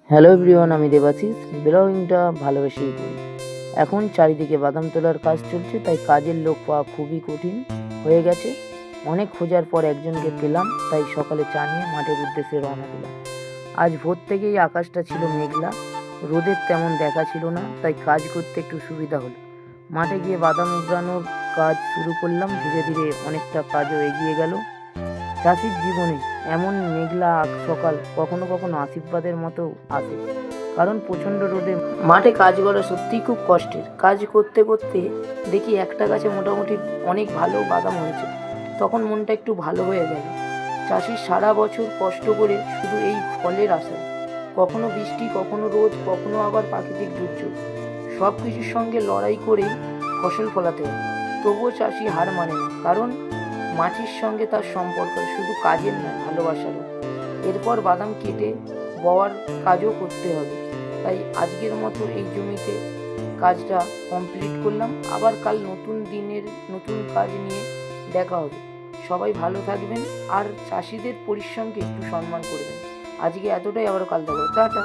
Hello everyone, আমি দেবাশিস। ব্লগিংটা ভালোবেসেই করি। এখন চারিদিকে বাদাম তোলার কাজ চলছে, তাই কাজের লোক পাওয়া খুবই কঠিন হয়ে গেছে। অনেক খোঁজার পর একজনকে পেলাম, তাই সকালে চা নিয়ে মাঠের উদ্দেশ্যে রওনা দিলাম। আজ ভোর থেকেই আকাশটা ছিল মেঘলা, রোদের তেমন দেখা ছিল না, তাই কাজ করতে একটু সুবিধা হলো। মাঠে গিয়ে বাদাম উবড়ানোর কাজ শুরু করলাম। ধীরে ধীরে অনেকটা কাজও এগিয়ে গেল। চাষির জীবনে এমন মেঘলা সকাল কখনো কখনো আশীর্বাদের মতো আসে, কারণ প্রচণ্ড রোদে মাঠে কাজ করা সত্যিই খুব কষ্টের। কাজ করতে করতে দেখি একটা গাছে মোটামুটি অনেক ভালো বাদাম হয়েছে, তখন মনটা একটু ভালো হয়ে গেল। চাষির সারা বছর কষ্ট করে শুধু এই ফলের আশায়, কখনো বৃষ্টি, কখনো রোদ, কখনো আবার প্রাকৃতিক দুর্যোগ, সব কিছুর সঙ্গে লড়াই করেই ফসল ফলাতে হয়। তবুও চাষি হার মানে না, কারণ মাটির সঙ্গে তার সম্পর্ক শুধু কাজের নয়, ভালোবাসারও। এরপর বাদাম কেটে বওয়ার কাজও করতে হবে, তাই আজকের মতো এই জমিতে কাজটা কমপ্লিট করলাম। আবার কাল নতুন দিনের নতুন কাজ নিয়ে দেখা হবে। সবাই ভালো থাকবেন আর চাষিদের পরিশ্রমকে একটু সম্মান করবেন। আজকে এতটাই, আবারও কাল দেখা হবে। টাটা।